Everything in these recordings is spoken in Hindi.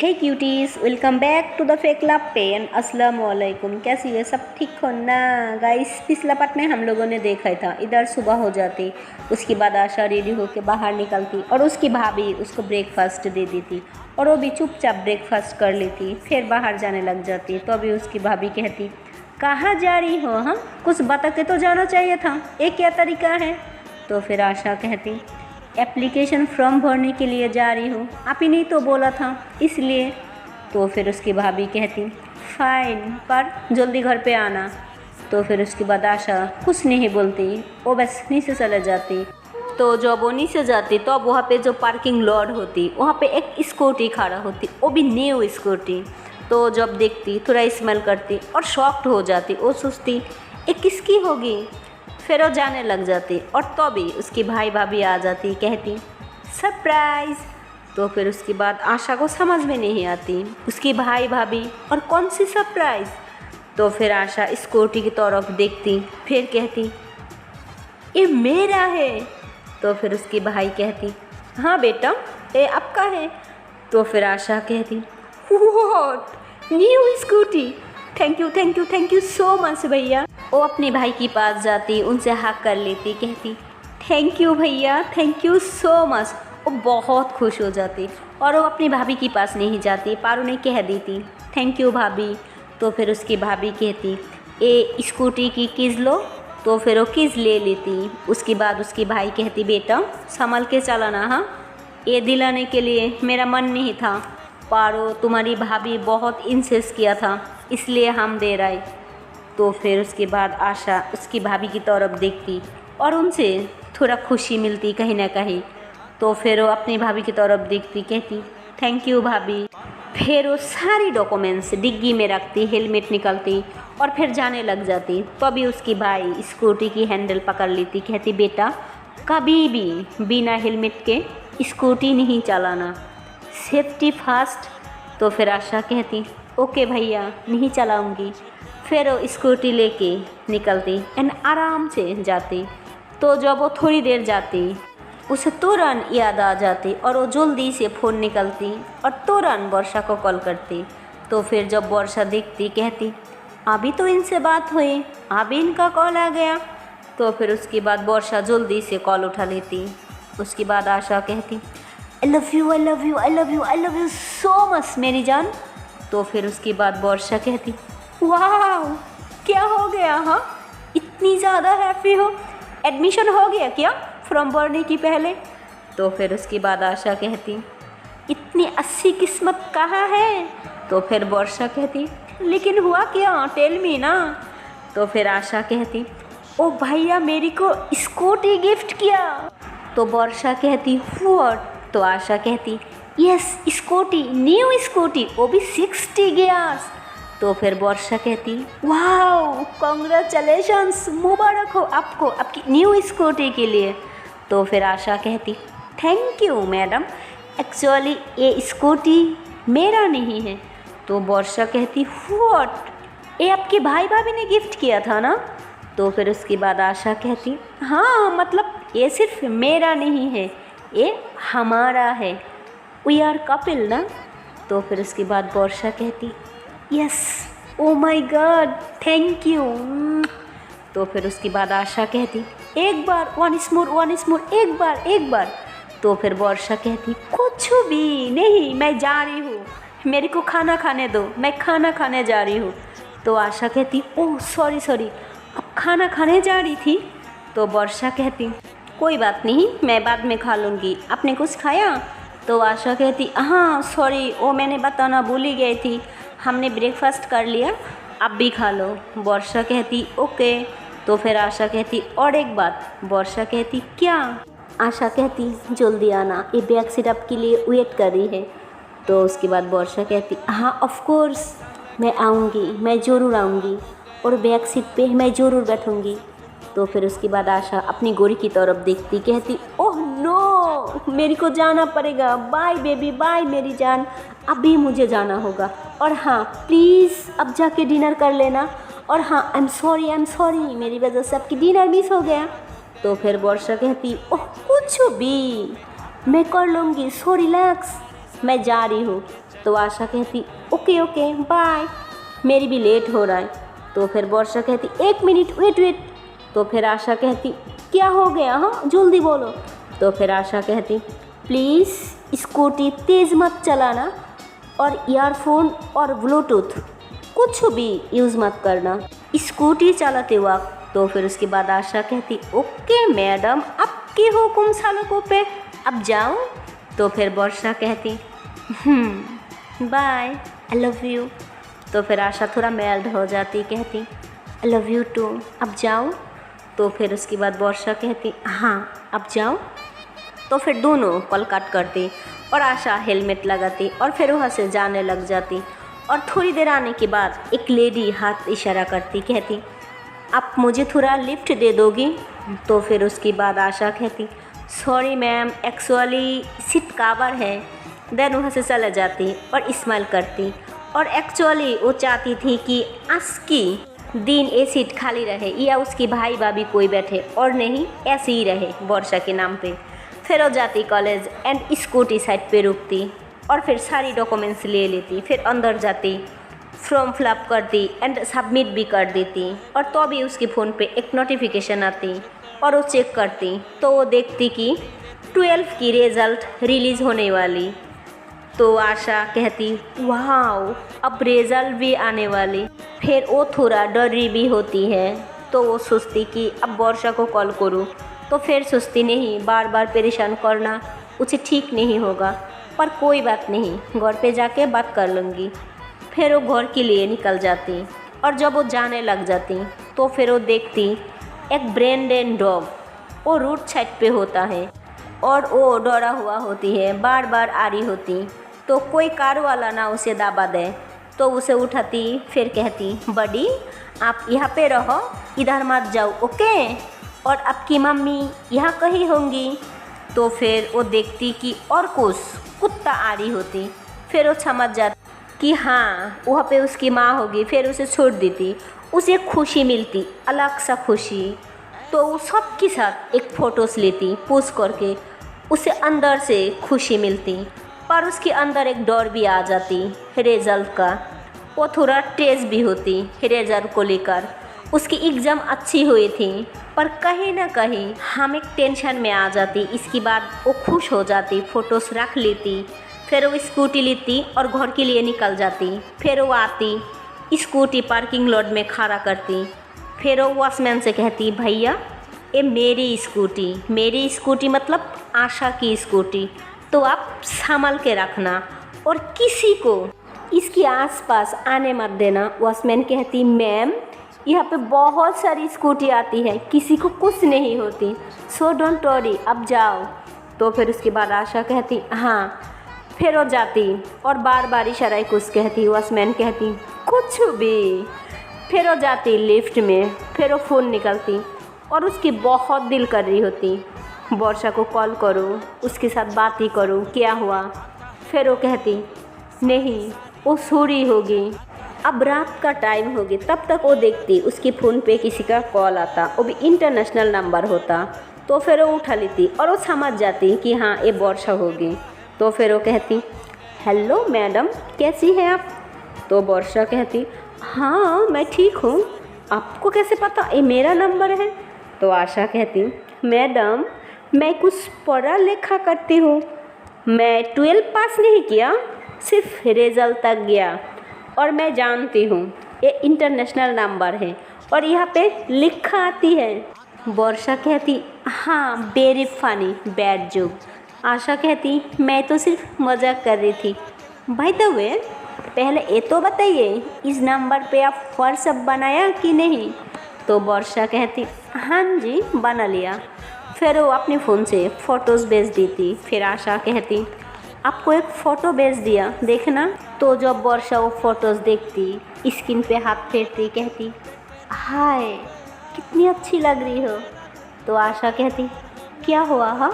Hey cuties, welcome back to the fake love pain. अस्सलाम वालेकुम। कैसी है? सब ठीक हो ना गाइस? पिछला पार्ट में हम लोगों ने देखा था, इधर सुबह हो जाती, उसके बाद आशा रेडी होकर बाहर निकलती और उसकी भाभी उसको ब्रेकफास्ट दे देती और वो भी चुपचाप ब्रेकफास्ट कर लेती, फिर बाहर जाने लग जाती। तो अभी उसकी भाभी कहती, कहाँ जा रही हो? हाँ, कुछ बता के तो जाना चाहिए था, ये क्या तरीका है? तो फिर आशा कहती, एप्लीकेशन फॉर्म भरने के लिए जा रही हूँ, आप ही नहीं तो बोला था इसलिए। तो फिर उसकी भाभी कहती, फाइन, पर जल्दी घर पे आना। तो फिर उसके बाद आशा कुछ नहीं बोलती, वो बस नीचे चले जाती। तो जब वो नीचे जाती तो अब वहाँ पे जो पार्किंग लॉट होती, वहाँ पे एक स्कूटी खड़ा होती, वो भी न्यू स्कूटी। तो जब देखती थोड़ा स्मेल करती और शॉक्ड हो जाती, वो सोचती ये किसकी होगी। फिर वो जाने लग जाती और तभी उसकी भाई भाभी आ जाती, कहती सरप्राइज़। तो फिर उसके बाद आशा को समझ में नहीं आती, उसकी भाई भाभी और कौन सी सरप्राइज़। तो फिर आशा स्कूटी की तरफ देखती, फिर कहती ये मेरा है। तो फिर उसकी भाई कहती, हाँ बेटा, ये आपका है। तो फिर आशा कहती, what, new scooty, thank you so much भैया। वो अपने भाई के पास जाती, उनसे हक कर लेती, कहती थैंक यू भैया, थैंक यू सो मच। वो बहुत खुश हो जाती और वो अपनी भाभी के पास नहीं जाती, पारू ने कह देती थैंक यू भाभी। तो फिर उसकी भाभी कहती ये स्कूटी की कीज़ लो। तो फिर वो कीज़ ले लेती। उसके बाद उसकी भाई कहती, बेटा संभल के चलाना, हाँ, ये दिलाने के लिए मेरा मन नहीं था, पारो तुम्हारी भाभी बहुत इंसिस्ट किया था, इसलिए हम दे रहे। तो फिर उसके बाद आशा उसकी भाभी की तरफ देखती और उनसे थोड़ा खुशी मिलती कहीं ना कहीं। तो फिर वो अपनी भाभी की तरफ देखती, कहती थैंक यू भाभी। फिर वो सारी डॉक्यूमेंट्स डिग्गी में रखती, हेलमेट निकलती और फिर जाने लग जाती। तो अभी उसकी भाई स्कूटी की हैंडल पकड़ लेती, कहती बेटा कभी भी बिना हेलमेट के स्कूटी नहीं चलाना, सेफ्टी फर्स्ट। तो फिर आशा कहती ओके भैया, नहीं चलाऊंगी। फिर वो स्कूटी लेके निकलती एंड आराम से जाती। तो जब वो थोड़ी देर जाती, उसे तुरंत याद आ जाती और वो जल्दी से फ़ोन निकलती और तुरंत वर्षा को कॉल करती। तो फिर जब वर्षा देखती, कहती अभी तो इनसे बात हुई, अभी इनका कॉल आ गया। तो फिर उसके बाद वर्षा जल्दी से कॉल उठा लेती। उसके बाद आशा कहती I love you I love you I love you I love you so much मेरी जान। तो फिर उसके बाद वर्षा कहती वाह, क्या हो गया? हाँ, इतनी ज़्यादा हैप्पी हो, एडमिशन हो गया क्या फॉर्म भरने की पहले? तो फिर उसके बाद आशा कहती इतनी अच्छी किस्मत कहाँ है? तो फिर वर्षा कहती लेकिन हुआ क्या, टेल मी ना। तो फिर आशा कहती ओ भैया मेरी को स्कूटी गिफ्ट किया। तो वर्षा कहती व्हाट? तो आशा कहती यस, स्कूटी, न्यू स्कूटी, वो भी 60 गियर्स। तो फिर वर्षा कहती वाह, कॉन्ग्रेचुलेशंस, मुबारक हो आपको आपकी न्यू स्कूटी के लिए। तो फिर आशा कहती थैंक यू मैडम, एक्चुअली ये स्कूटी मेरा नहीं है। तो वर्षा कहती व्हाट, ये आपके भाई भाभी ने गिफ्ट किया था ना? तो फिर उसके बाद आशा कहती हाँ, मतलब ये सिर्फ मेरा नहीं है, ये हमारा है, वी आर कपिल ना। तो फिर उसके बाद वर्षा कहती yes, oh my God, thank you. तो फिर उसके बाद आशा कहती एक बार, वंस मोर, एक बार। तो फिर वर्षा कहती कुछ भी नहीं, मैं जा रही हूँ, मेरे को खाना खाने दो, मैं खाना खाने जा रही हूँ। तो आशा कहती ओह सॉरी, अब खाना खाने जा रही थी? तो वर्षा कहती कोई बात नहीं, मैं बाद में खा लूँगी, आपने कुछ खाया? तो आशा कहती हाँ सॉरी, वो मैंने बताना भूल ही गई थी, हमने ब्रेकफास्ट कर लिया, आप भी खा लो। वर्षा कहती ओके। तो फिर आशा कहती और एक बात। वर्षा कहती क्या? आशा कहती जल्दी आना, ये बैग सीट आपके लिए वेट कर रही है। तो उसके बाद वर्षा कहती हाँ ऑफ कोर्स, मैं आऊँगी, मैं ज़रूर आऊँगी और बैग सीट पे मैं ज़रूर बैठूँगी। तो फिर उसके बाद आशा अपनी गोरी की तरफ देखती, कहती ओह नो, मेरे को जाना पड़ेगा, बाय बेबी, बाय मेरी जान, अभी मुझे जाना होगा। और हाँ प्लीज़ अब जाके डिनर कर लेना। और हाँ आई एम सॉरी, मेरी वजह से आपकी डिनर मिस हो गया। तो फिर वर्षा कहती ओह कुछ भी, मैं कर लूँगी, सो रिलैक्स, मैं जा रही हूँ। तो आशा कहती ओके ओके बाय, मेरी भी लेट हो रहा है। तो फिर वर्षा कहती 1 मिनट वेट वेट। तो फिर आशा कहती क्या हो गया, हाँ जल्दी बोलो। तो फिर आशा कहती प्लीज़ स्कूटी तेज़ मत चलाना और ईयरफोन और ब्लूटूथ कुछ भी यूज़ मत करना स्कूटी चलाते वक्त। तो फिर उसके बाद आशा कहती ओके मैडम, आपके हुक्म सालों पे, अब जाऊँ। तो फिर वर्षा कहती बाय, आई लव यू। तो फिर आशा थोड़ा मेल्ड हो जाती, कहती आई लव यू टू, अब जाऊँ। तो फिर उसके बाद वर्षा कहती हाँ अब जाओ। तो फिर दोनों कॉल कट करती और आशा हेलमेट लगाती और फिर वहाँ से जाने लग जाती। और थोड़ी देर आने के बाद एक लेडी हाथ इशारा करती, कहती आप मुझे थोड़ा लिफ्ट दे दोगी। तो फिर उसके बाद आशा कहती sorry ma'am, actually seat cover है। देन वहाँ से चला जाती और स्माइल करती और एक्चुअली वो चाहती थी कि आज की दिन ये सीट खाली रहे या उसकी भाई भाभी कोई बैठे और नहीं ऐसे ही रहे वर्षा के नाम पे। फिर वो जाती कॉलेज एंड स्कूटी साइड पे रुकती और फिर सारी डॉक्यूमेंट्स ले लेती। फिर अंदर जाती, फॉर्म फिलअप करती एंड सबमिट भी कर देती। और तो भी उसके फ़ोन पे एक नोटिफिकेशन आती और वो चेक करती तो वो देखती कि 12 की रिज़ल्ट रिलीज़ होने वाली। तो आशा कहती वाओ, अब रिज़ल्ट भी आने वाली। फिर वो थोड़ा डरी भी होती है, तो वो सोचती कि अब वर्षा को कॉल करूँ। तो फिर सोचती नहीं, बार बार परेशान करना उसे ठीक नहीं होगा, पर कोई बात नहीं, घर पे जाके बात कर लूँगी। फिर वो घर के लिए निकल जाती और जब वो जाने लग जाती तो फिर वो देखती एक ब्रेंडेन डॉग वो रोड साइड पे होता है और वो डरा हुआ होती है, बार बार आ रही होती। तो कोई कार वाला ना उसे दाबा दे तो उसे उठाती, फिर कहती बड़ी आप यहाँ पे रहो, इधर मत जाओ ओके, और आपकी मम्मी यहाँ कहीं होंगी। तो फिर वो देखती कि और कुछ कुत्ता आ रही होती। फिर वो समझ जाती कि हाँ वहाँ पे उसकी माँ होगी। फिर उसे छोड़ देती, उसे खुशी मिलती, अलग सा खुशी। तो वो सबके साथ एक फ़ोटोज़ लेती, पोस्ट करके उसे अंदर से खुशी मिलती। पर उसके अंदर एक डर भी आ जाती रिज़ल्ट का। वो थोड़ा तेज़ भी होती रिज़ल्ट को लेकर। उसकी एग्ज़ाम अच्छी हुई थी पर कहीं ना कहीं हम एक टेंशन में आ जाती। इसके बाद वो खुश हो जाती, फ़ोटोज़ रख लेती। फिर वो स्कूटी लेती और घर के लिए निकल जाती। फिर वो आती, स्कूटी पार्किंग लॉट में खड़ा करती। फिर वो वॉचमैन से कहती भैया ये मेरी स्कूटी मतलब आशा की स्कूटी, तो आप संभाल के रखना और किसी को इसके आसपास आने मत देना। वॉचमैन कहती मैम यहाँ पे बहुत सारी स्कूटी आती है, किसी को कुछ नहीं होती, सो डोंट वरी, अब जाओ। तो फिर उसके बाद आशा कहती हाँ। फिर वो जाती और बार बार इशारा कुछ कहती, वॉचमैन कहती कुछ भी। फिर वो जाती लिफ्ट में। फिर वो फ़ोन निकलती और उसकी बहुत दिल कर रही होती वर्षा को कॉल करूँ, उसके साथ बात ही करूँ, क्या हुआ। फिर वो कहती नहीं वो सो रही होगी, अब रात का टाइम होगी। तब तक वो देखती उसके फ़ोन पे किसी का कॉल आता, वो भी इंटरनेशनल नंबर होता। तो फिर वो उठा लेती और वो समझ जाती कि हाँ ये वर्षा होगी। तो फिर वो कहती हेलो मैडम कैसी हैं आप। तो वर्षा कहती हाँ मैं ठीक हूँ, आपको कैसे पता ये मेरा नंबर है। तो आशा कहती मैडम मैं कुछ पढ़ा लिखा करती हूँ, मैं 12 पास नहीं किया, सिर्फ रिजल्ट तक गया और मैं जानती हूँ ये इंटरनेशनल नंबर है और यहाँ पे लिखा आती है। वर्षा कहती हाँ वेरी फनी बैड जोक। आशा कहती मैं तो सिर्फ मजाक कर रही थी। बाय द वे पहले ये तो बताइए इस नंबर पे आप व्हाट्सएप बनाया कि नहीं। तो वर्षा कहती हाँ जी बना लिया। फिर वो अपने फ़ोन से फ़ोटोज़ भेज देती। फिर आशा कहती आपको एक फ़ोटो भेज दिया देखना। तो जब वर्षा वो फ़ोटोज़ देखती स्क्रीन पे हाथ फेरती, कहती हाय कितनी अच्छी लग रही हो। तो आशा कहती क्या हुआ हाँ।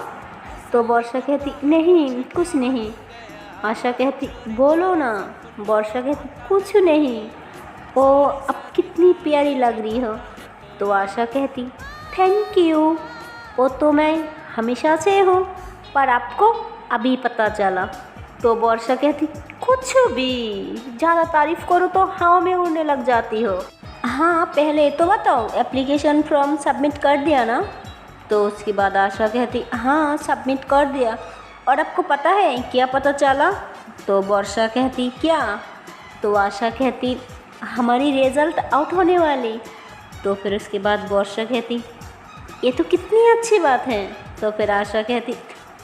तो वर्षा कहती नहीं कुछ नहीं। आशा कहती बोलो ना। वर्षा कहती कुछ नहीं, ओ अब कितनी प्यारी लग रही हो। तो आशा कहती थैंक यू, वो तो मैं हमेशा से हूँ पर आपको अभी पता चला। तो वर्षा कहती कुछ भी ज़्यादा तारीफ करो तो हाँ में उड़ने लग जाती हो। हाँ पहले तो बताओ, एप्लीकेशन फॉर्म सबमिट कर दिया ना? तो उसके बाद आशा कहती हाँ सबमिट कर दिया। और आपको पता है क्या पता चला? तो वर्षा कहती क्या? तो आशा कहती हमारी रिज़ल्ट आउट होने वाली। तो फिर उसके बाद वर्षा कहती ये तो कितनी अच्छी बात है। तो फिर आशा कहती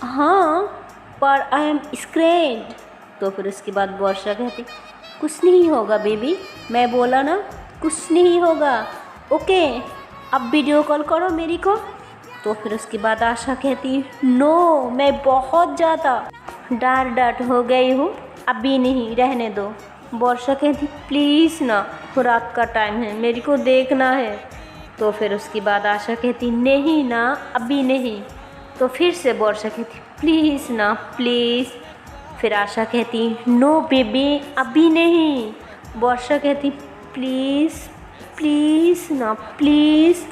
हाँ पर आई एम स्क्रेड। तो फिर उसके बाद वर्षा कहती कुछ नहीं होगा बेबी, मैं बोला ना कुछ नहीं होगा, ओके अब वीडियो कॉल करो मेरी को। तो फिर उसके बाद आशा कहती नो मैं बहुत ज़्यादा डार्ट हो गई हूँ, अभी नहीं, रहने दो। वर्षा कहती प्लीज़ ना, रात का टाइम है, मेरे को देखना है। तो फिर उसके बाद आशा कहती नहीं ना अभी नहीं। तो फिर से वर्षा कहती प्लीज़ ना प्लीज़। फिर आशा कहती नो बेबी अभी नहीं। वर्षा कहती प्लीज़ प्लीज़ ना प्लीज़।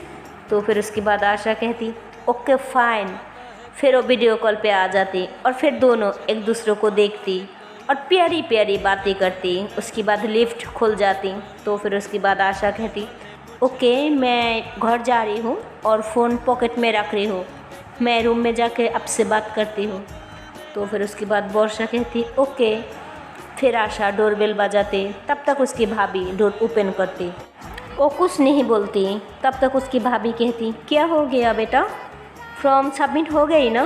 तो फिर उसके बाद आशा कहती ओके फाइन। फिर वो वीडियो कॉल पे आ जाती और फिर दोनों एक दूसरे को देखती और प्यारी प्यारी बातें करती। उसके बाद लिफ्ट खुल जाती। तो फिर उसके बाद आशा कहती ओके मैं घर जा रही हूँ और फ़ोन पॉकेट में रख रही हूँ, मैं रूम में जाके आपसे बात करती हूँ। तो फिर उसके बाद वर्षा कहती ओके। फिर आशा डोरबेल बजाती, तब तक उसकी भाभी डोर ओपन करती। वो कुछ नहीं बोलती, तब तक उसकी भाभी कहती क्या हो गया बेटा, फॉर्म सबमिट हो गई ना?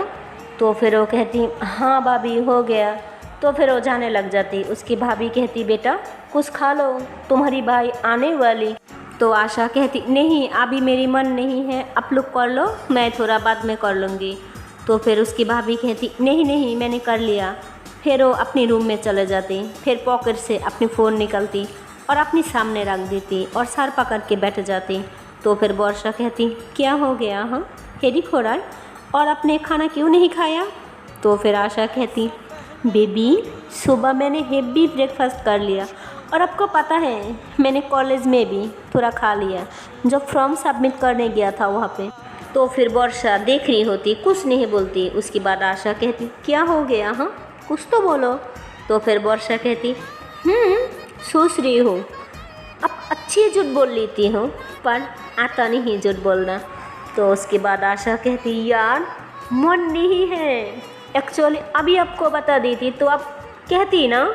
तो फिर वो कहती हाँ भाभी हो गया। तो फिर वो जाने लग जाती। उसकी भाभी कहती बेटा कुछ खा लो, तुम्हारी भाई आने वाली। तो आशा कहती नहीं अभी मेरी मन नहीं है, आप लोग कर लो, मैं थोड़ा बाद में कर लूँगी। तो फिर उसकी भाभी कहती नहीं नहीं मैंने कर लिया। फिर वो अपनी रूम में चले जाती। फिर पॉकेट से अपनी फ़ोन निकलती और अपनी सामने रख देती और सर पकड़ के बैठ जाती। तो फिर वर्षा कहती क्या हो गया, हाँ हेडेक हो रहा है और आपने खाना क्यों नहीं खाया? तो फिर आशा कहती बेबी सुबह मैंने हेवी ब्रेकफास्ट कर लिया और आपको पता है मैंने कॉलेज में भी थोड़ा खा लिया जब फॉर्म सबमिट करने गया था वहाँ पे। तो फिर वर्षा देख रही होती, कुछ नहीं बोलती। उसके बाद आशा कहती क्या हो गया, हाँ कुछ तो बोलो। तो फिर वर्षा कहती सोच रही हूँ, अब अच्छी झूठ बोल लेती हूँ पर आता नहीं झूठ बोलना। तो उसके बाद आशा कहती यार मन नहीं है, एक्चुअली अभी आपको बता देती तो आप कहती ना,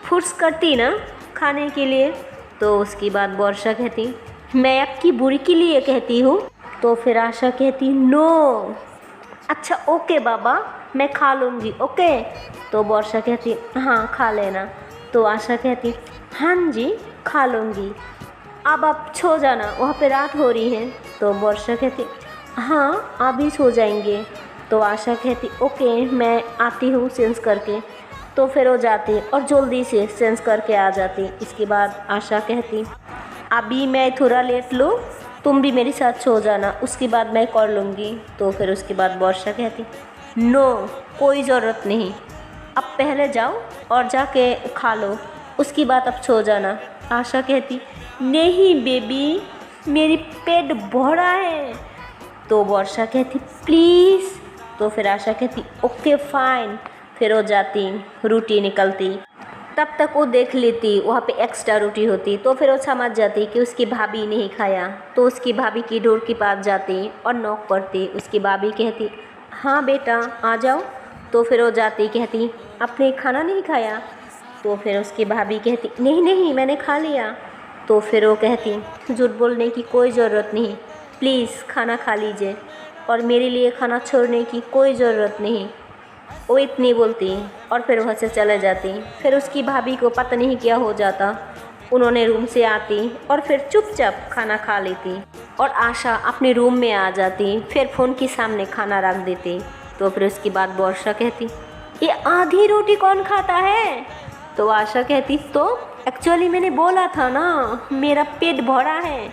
फोर्स करती ना खाने के लिए। तो उसके बाद वर्षा कहती मैं आपकी बुरी के लिए कहती हूँ। तो फिर आशा कहती नो, अच्छा ओके बाबा मैं खा लूँगी, ओके। तो वर्षा कहती हाँ खा लेना। तो आशा कहती हाँ जी खा लूँगी, अब आप सो जाना, वहाँ पे रात हो रही है। तो वर्षा कहती हाँ अभी सो जाएंगे। तो आशा कहती ओके मैं आती हूँ चेंज करके। तो फिर वो जाती और जल्दी से चेंज करके आ जाती। इसके बाद आशा कहती अभी मैं थोड़ा लेट लूँ, तुम भी मेरे साथ सो जाना, उसके बाद मैं कर लूँगी। तो फिर उसके बाद वर्षा कहती नो कोई ज़रूरत नहीं, अब पहले जाओ और जाके खा लो, उसके बाद अब सो जाना। आशा कहती नहीं बेबी मेरी पेट भरा है। तो वर्षा कहती प्लीज़। तो फिर आशा कहती ओके फाइन। फिर वो जाती, रोटी निकलती, तब तक वो देख लेती वहाँ पे एक्स्ट्रा रोटी होती। तो फिर वो समझ जाती कि उसकी भाभी नहीं खाया। तो उसकी भाभी की डोर के पास जाती और नॉक करती। उसकी भाभी कहती हाँ बेटा आ जाओ। तो फिर वो जाती, कहती आपने खाना नहीं खाया? तो फिर उसकी भाभी कहती नहीं नहीं मैंने खा लिया। तो फिर वो कहती झूठ बोलने की कोई ज़रूरत नहीं, प्लीज़ खाना खा लीजिए और मेरे लिए खाना छोड़ने की कोई ज़रूरत नहीं। वो इतनी बोलती और फिर वहाँ से चले जाती। फिर उसकी भाभी को पता नहीं क्या हो जाता, उन्होंने रूम से आती और फिर चुपचाप खाना खा लेती और आशा अपने रूम में आ जाती। फिर फ़ोन के सामने खाना रख देती। तो फिर उसके बाद वर्षा कहती ये आधी रोटी कौन खाता है? तो आशा कहती तो एक्चुअली मैंने बोला था ना मेरा पेट भरा है।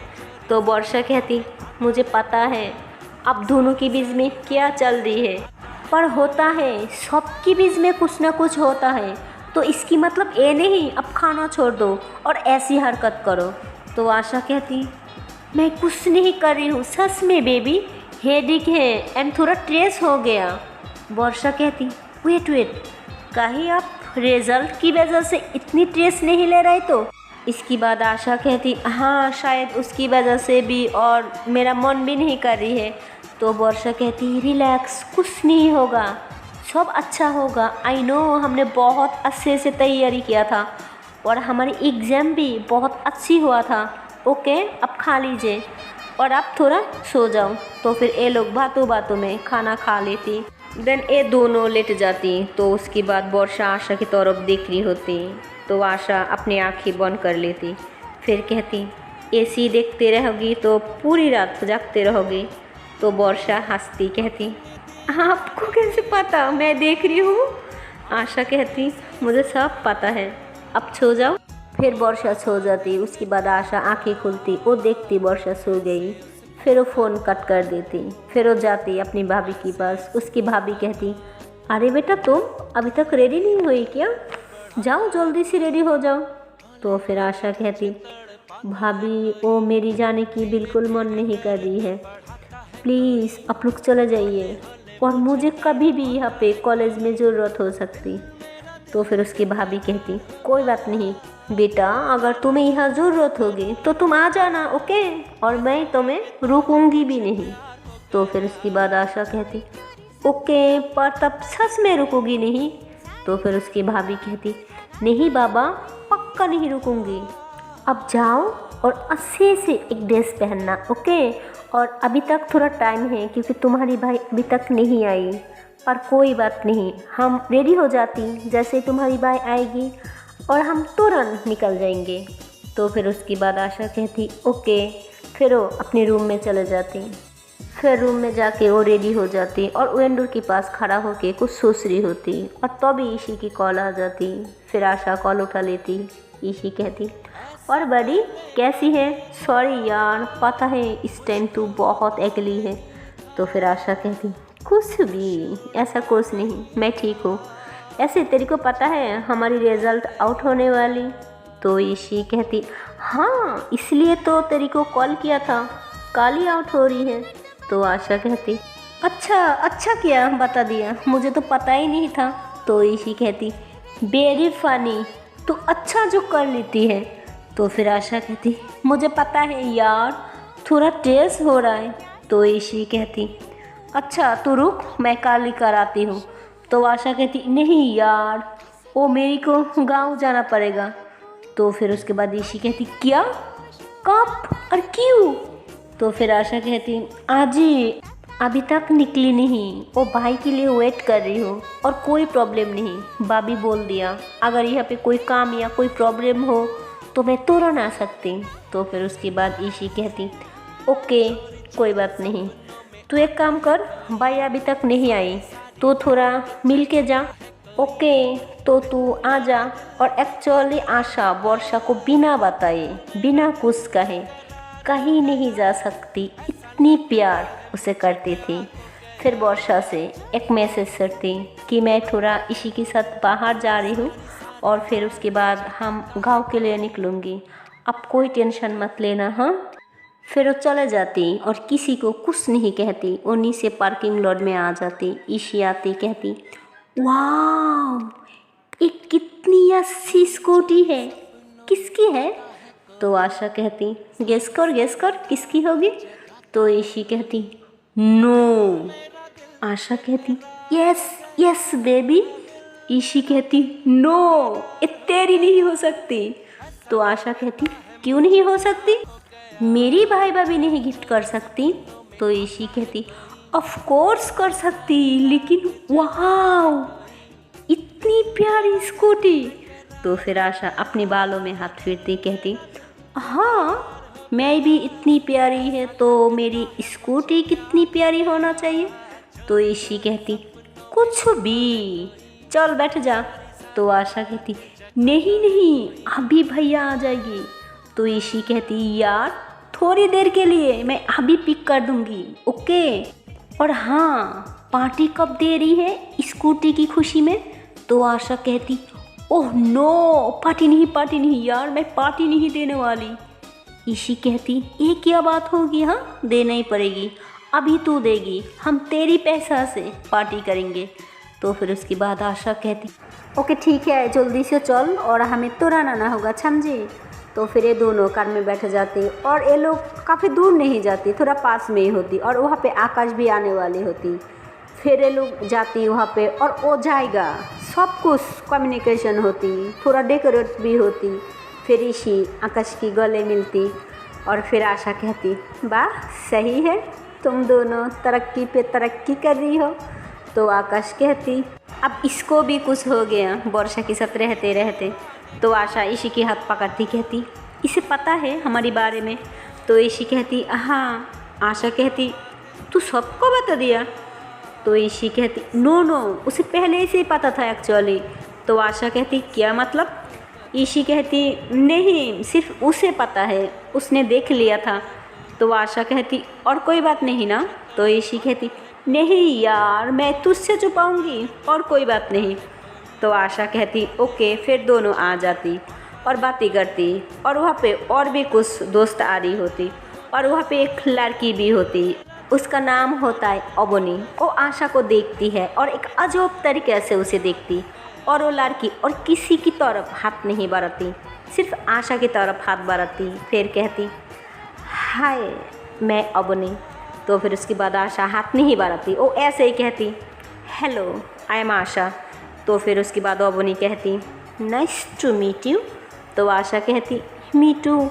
तो वर्षा कहती मुझे पता है अब दोनों के बीच में क्या चल रही है, पर होता है सबके बीच में कुछ ना कुछ होता है, तो इसकी मतलब ये नहीं अब खाना छोड़ दो और ऐसी हरकत करो। तो आशा कहती मैं कुछ नहीं कर रही हूँ, सच में बेबी हेडेक है एंड थोड़ा स्ट्रेस हो गया। वर्षा कहती वेट कहीं आप रिजल्ट की वजह से इतनी स्ट्रेस नहीं ले रहे तो। इसके बाद आशा कहती हाँ शायद उसकी वजह से भी, और मेरा मन भी नहीं कर रही है। तो वर्षा कहती रिलैक्स, कुछ नहीं होगा, सब अच्छा होगा। आई नो हमने बहुत अच्छे से तैयारी किया था और हमारी एग्ज़ाम भी बहुत अच्छी हुआ था। ओके अब खा लीजिए और आप थोड़ा सो जाओ। तो फिर ये लोग बातों बातों में खाना खा लेती। देन ये दोनों लेट जाती। तो उसके बाद वर्षा आशा की तरफ देख रही होती, तो आशा अपनी आँखें बंद कर लेती। फिर कहती एसी देखते रहोगी तो पूरी रात जागते रहोगी। तो वर्षा हंसती कहती आपको कैसे पता मैं देख रही हूँ। आशा कहती मुझे सब पता है, अब सो जाओ। फिर वर्षा सो जाती। उसके बाद आशा आंखें खुलती, वो देखती वर्षा सो गई। फिर वो फ़ोन कट कर देती। फिर वो जाती अपनी भाभी के पास। उसकी भाभी कहती अरे बेटा तुम अभी तक रेडी नहीं हुई क्या, जाओ जल्दी से रेडी हो जाओ। तो फिर आशा कहती भाभी वो मेरी जाने की बिल्कुल मन नहीं कर रही है, प्लीज़ आप लोग चले जाइए और मुझे कभी भी यहाँ पे कॉलेज में ज़रूरत हो सकती। तो फिर उसकी भाभी कहती कोई बात नहीं बेटा, अगर तुम्हें यहाँ ज़रूरत होगी तो तुम आ जाना, ओके, और मैं तुम्हें रुकूंगी भी नहीं। तो फिर उसके बाद आशा कहती ओके पर तब सच में रुकूंगी नहीं। तो फिर उसकी भाभी कहती नहीं बाबा पक्का नहीं रुकूंगी, अब जाओ और अच्छे से एक ड्रेस पहनना, ओके, और अभी तक थोड़ा टाइम है क्योंकि तुम्हारी भाई अभी तक नहीं आई, पर कोई बात नहीं, हम रेडी हो जाती जैसे तुम्हारी भाई आएगी और हम तुरंत निकल जाएंगे। तो फिर उसके बाद आशा कहती ओके। फिर वो अपने रूम में चले जाती। फिर रूम में जाके वो रेडी हो जाती और विंडो के पास खड़ा होके कुछ सोच रही होती और तभी ईशी की कॉल आ जाती। फिर आशा कॉल उठा लेती। ईशी कहती और बड़ी कैसी है, सॉरी यार पता है इस टाइम तू बहुत अकेली है। तो फिर आशा कहती कुछ भी, ऐसा कुछ नहीं, मैं ठीक हूँ। ऐसे तेरे को पता है हमारी रिज़ल्ट आउट होने वाली। तो ईशी कहती हाँ इसलिए तो तेरे को कॉल किया था, कल ही आउट हो रही है। तो आशा कहती अच्छा किया बता दिया, मुझे तो पता ही नहीं था। तो ईशी कहती वेरी फनी, तू अच्छा जो कर लेती है। तो फिर आशा कहती मुझे पता है यार थोड़ा टेस्ट हो रहा है। तो ईशी कहती अच्छा तू रुक मैं कल ही कराती हूँ। तो आशा कहती नहीं यार वो मेरी को गांव जाना पड़ेगा। तो फिर उसके बाद ईशी कहती क्या, कब और क्यों। तो फिर आशा कहती आज ही, अभी तक निकली नहीं, वो भाई के लिए वेट कर रही हो और कोई प्रॉब्लम नहीं, भाभी बोल दिया अगर यहाँ पे कोई काम या कोई प्रॉब्लम हो तो मैं तुरंत आ सकती। तो फिर उसके बाद ईशी कहती ओके कोई बात नहीं, तू एक काम कर, भाई अभी तक नहीं आई तो थोड़ा मिल के जा, ओके, तो तू आ जा। और एक्चुअली आशा वर्षा को बिना बताए बिना कुछ कहे कहीं नहीं जा सकती, इतनी प्यार उसे करती थी। फिर वर्षा से एक मैसेज करती कि मैं थोड़ा ईशी के साथ बाहर जा रही हूँ और फिर उसके बाद हम गांव के लिए निकलूँगी, अब कोई टेंशन मत लेना। हाँ फिर वो चले जाती और किसी को कुछ नहीं कहती, वो नीचे पार्किंग लॉट में आ जाती। ईशी आती कहती वाह एक कितनी अच्छी स्कूटी है, किसकी है। तो आशा कहती गेस कर किसकी होगी। तो ईशी कहती नो। आशा कहती यस यस बेबी। ईशी कहती नो ये तेरी नहीं हो सकती। तो आशा कहती क्यों नहीं हो सकती, मेरी भाई भाभी नहीं गिफ्ट कर सकती। तो ईशी कहती ऑफ कोर्स कर सकती, लेकिन वाह इतनी प्यारी स्कूटी। तो फिर आशा अपने बालों में हाथ फेरती कहती हाँ मैं भी इतनी प्यारी है तो मेरी स्कूटी कितनी प्यारी होना चाहिए। तो ईशी कहती कुछ भी, चल बैठ जा। तो आशा कहती नहीं अभी भैया आ जाएगी। तो ईशी कहती यार थोड़ी देर के लिए, मैं अभी पिक कर दूंगी, ओके, और हाँ पार्टी कब दे रही है स्कूटी की खुशी में। तो आशा कहती ओह नो पार्टी नहीं यार, मैं पार्टी नहीं देने वाली। ईशी कहती ये क्या बात होगी, हाँ देना ही पड़ेगी, अभी तू देगी, हम तेरी पैसा से पार्टी करेंगे। तो फिर उसके बाद आशा कहती ओके ठीक है जल्दी से चल और हमें तुरंत आना होगा समझी। तो फिर ये दोनों कार में बैठ जाते और ये लोग काफ़ी दूर नहीं जाती, थोड़ा पास में ही होती और वहाँ पे आकाश भी आने वाली होती। फिर ये लोग जाती वहाँ पे और वो जाएगा, सब कुछ कम्युनिकेशन होती, थोड़ा डेकोरेट भी होती। फिर ऋषि आकाश की गले मिलती और फिर आशा कहती वाह सही है, तुम दोनों तरक्की पे तरक्की कर रही हो। तो आकाश कहती अब इसको भी कुछ हो गया वर्षा के साथ रहते रहते। तो आशा ऋषि के हाथ पकड़ती कहती इसे पता है हमारे बारे में। तो ऋषि कहती हाँ। आशा कहती तू सबको बता दिया। तो ऋषि कहती नो उसे पहले से ही पता था एक्चुअली। तो आशा कहती क्या मतलब। ऋषि कहती नहीं सिर्फ उसे पता है, उसने देख लिया था। तो आशा कहती और कोई बात नहीं ना। तो ऋषि कहती नहीं यार मैं तुझसे छुपाऊंगी और कोई बात नहीं। तो आशा कहती ओके। फिर दोनों आ जाती और बातें करती और वहाँ पे और भी कुछ दोस्त आ रही होती और वहाँ पे एक लड़की भी होती, उसका नाम होता है अवनी। वो आशा को देखती है और एक अजब तरीके से उसे देखती और वो लड़की और किसी की तरफ हाथ नहीं बढ़ाती, सिर्फ आशा की तरफ हाथ बढ़ाती। फिर कहती हाय मैं अवनी। तो फिर उसके बाद आशा हाथ नहीं बढ़ाती, वो ऐसे ही कहती हेलो आई एम आशा। तो फिर उसके बाद अवनी कहती नाइस टू मीट यू। तो आशा कहती मी टू।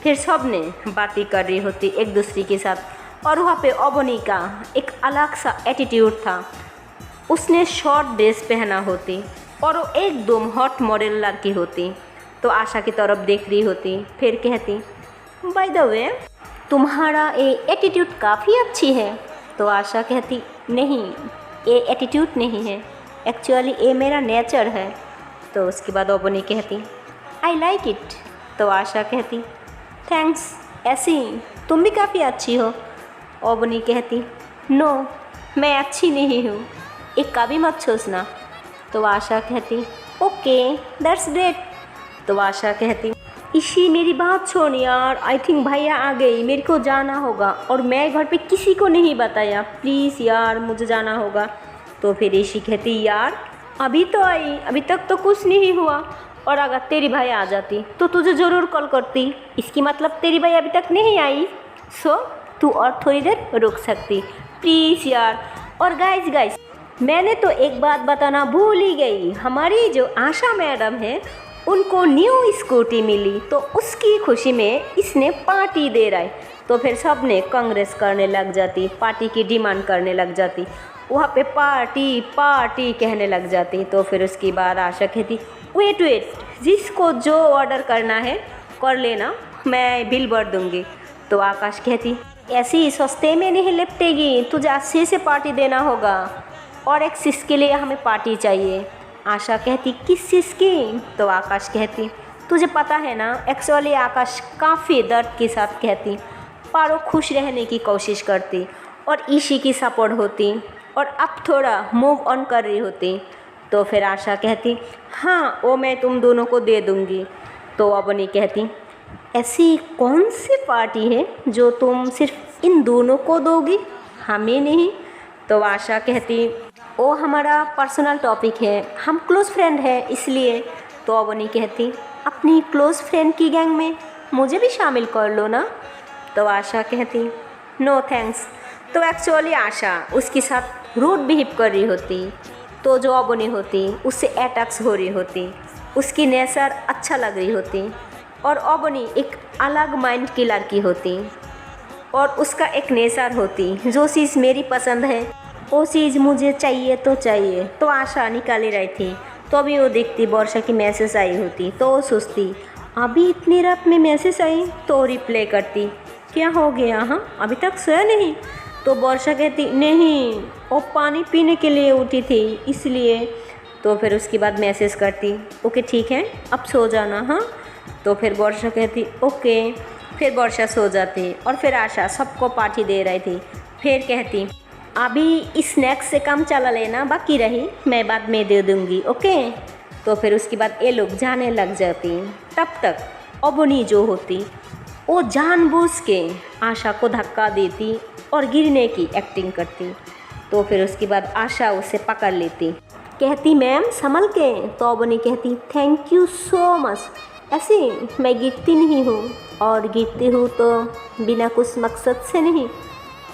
फिर सब ने बातें कर रही होती एक दूसरे के साथ और वहाँ पे अवनी का एक अलग सा एटीट्यूड था। उसने शॉर्ट ड्रेस पहना होती और वो एकदम हॉट मॉडल लड़की होती। तो आशा की तरफ देख रही होती। फिर कहती बाय द वे तुम्हारा ये एटीट्यूड काफ़ी अच्छी है। तो आशा कहती नहीं ये एटीट्यूड नहीं है, एक्चुअली ये मेरा नेचर है। तो उसके बाद अवनी कहती आई लाइक इट। तो आशा कहती थैंक्स, ऐसी तुम भी काफ़ी अच्छी हो। अवनी कहती नो मैं अच्छी नहीं हूँ, एक कभी मत सोचना। तो आशा कहती ओके दैट्स ग्रेट। तो आशा कहती ऋषि मेरी बात छोड़ यार, आई थिंक भैया आ गई, मेरे को जाना होगा और मैं घर पे किसी को नहीं बताया, प्लीज़ यार मुझे जाना होगा। तो फिर ऋषि कहती यार अभी तो आई, अभी तक तो कुछ नहीं हुआ और अगर तेरी भाई आ जाती तो तुझे ज़रूर कॉल करती, इसकी मतलब तेरी भाई अभी तक नहीं आई, सो तू और थोड़ी देर रुक सकती प्लीज़ यार। और गाइस मैंने तो एक बात बताना भूल ही गई, हमारी जो आशा मैडम है उनको न्यू स्कूटी मिली तो उसकी खुशी में इसने पार्टी दे रहा है। तो फिर सब ने कांग्रेस करने लग जाती, पार्टी की डिमांड करने लग जाती, वहाँ पे पार्टी पार्टी कहने लग जाती। तो फिर उसके बाद आशा कहती वेट जिसको जो ऑर्डर करना है कर लेना, मैं बिल भर दूँगी। तो आकाश कहती ऐसी ही सस्ते में नहीं निपटेगी, तुझे अच्छे से पार्टी देना होगा और एक चीज़ के लिए हमें पार्टी चाहिए। आशा कहती किस चीज़ की। तो आकाश कहती तुझे पता है ना, एक्चुअली आकाश काफ़ी दर्द के साथ कहती पर वो खुश रहने की कोशिश करती और ऋषि की सपोर्ट होती और अब थोड़ा मूव ऑन कर रही होती। तो फिर आशा कहती हाँ वो मैं तुम दोनों को दे दूँगी। तो अवनी कहती ऐसी कौन सी पार्टी है जो तुम सिर्फ इन दोनों को दोगी, हमें नहीं। तो आशा कहती वो हमारा पर्सनल टॉपिक है, हम क्लोज़ फ्रेंड है इसलिए। तो अवनी कहती अपनी क्लोज़ फ्रेंड की गैंग में मुझे भी शामिल कर लो ना। तो आशा कहती नो थैंक्स। तो एक्चुअली आशा उसके साथ रूड बिहेव कर रही होती, तो जो अवनी होती उससे अटैक्स हो रही होती, उसकी नेचर अच्छा लग रही होती और अवनी एक अलग माइंड की लड़की होती और उसका एक नेचर होती जो चीज़ मेरी पसंद है वो चीज़ मुझे चाहिए तो चाहिए। तो आशा निकाली रही थी तो अभी वो देखती वर्षा की मैसेज आई होती तो वो सोचती अभी इतनी रात में मैसेज आई, तो रिप्लाई करती क्या हो गया, हाँ अभी तक सोया नहीं। तो वर्षा कहती नहीं वो पानी पीने के लिए उठी थी इसलिए। तो फिर उसके बाद मैसेज करती ओके ठीक है अब सो जाना, हाँ। तो फिर वर्षा कहती ओके। फिर वर्षा सो जाती और फिर आशा सबको पार्टी दे रही थी। फिर कहती अभी स्नैक्स से काम चला लेना, बाकी रही मैं बाद में दे दूँगी ओके। तो फिर उसके बाद ये लोग जाने लग जाती। तब तक अवनी जो होती वो जानबूझ के आशा को धक्का देती और गिरने की एक्टिंग करती। तो फिर उसके बाद आशा उसे पकड़ लेती कहती मैम संभल के। तो अबनी कहती थैंक यू सो मच। ऐसे मैं गिरती नहीं हूँ, और गिरती हूँ तो बिना कुछ मकसद से नहीं।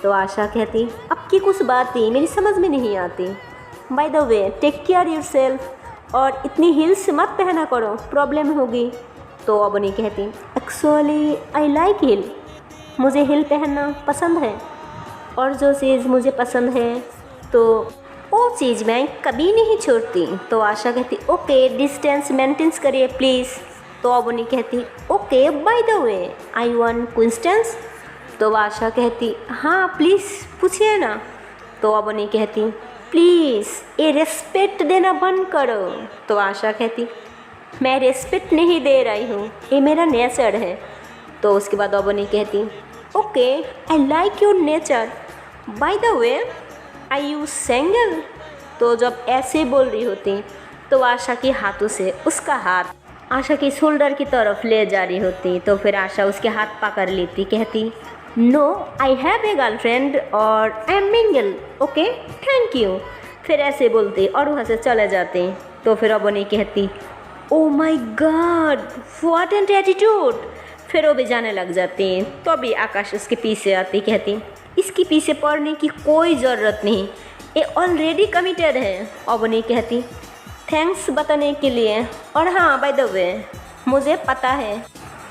तो आशा कहती अब की कुछ बातें मेरी समझ में नहीं आती। By the way take care yourself, और इतनी हील्स मत पहना करो, प्रॉब्लम होगी। तो अबनी कहती एक्चुअली आई लाइक हिल, मुझे हिल पहनना पसंद है, और जो चीज़ मुझे पसंद है तो वो चीज़ मैं कभी नहीं छोड़ती। तो आशा कहती ओके डिस्टेंस मेंटेन्स करिए प्लीज़। तो अबनी कहती okay bye the way I want questions. तो आशा कहती हाँ प्लीज़ पूछिए ना। तो अबनी कहती प्लीज़ ये रेस्पेक्ट देना बंद करो। तो आशा कहती मैं रेस्पेक्ट नहीं दे रही हूँ, ये मेरा नेचर है। तो उसके बाद अबनी कहती okay I like your nature, bye the way I you single. तो जब ऐसे बोल रही होती तो आशा के हाथों से उसका हाथ आशा की शोल्डर की तरफ ले जा रही होती। तो फिर आशा उसके हाथ पकड़ लेती, कहती no I have a girlfriend और I am mingle, okay thank you. फिर ऐसे बोलते और वहाँ से चले जाते। तो फिर अबनी कहती ओ माई गॉड व्हाट एन एटीट्यूड। फिर वो भी जाने लग जाते हैं। तो अभी आकाश उसके पीछे आती, कहती इसके पीछे पड़ने की कोई ज़रूरत नहीं, ये ऑलरेडी कमिटेड है। अबनी कहती थैंक्स बताने के लिए, और हाँ बाय द वे मुझे पता है।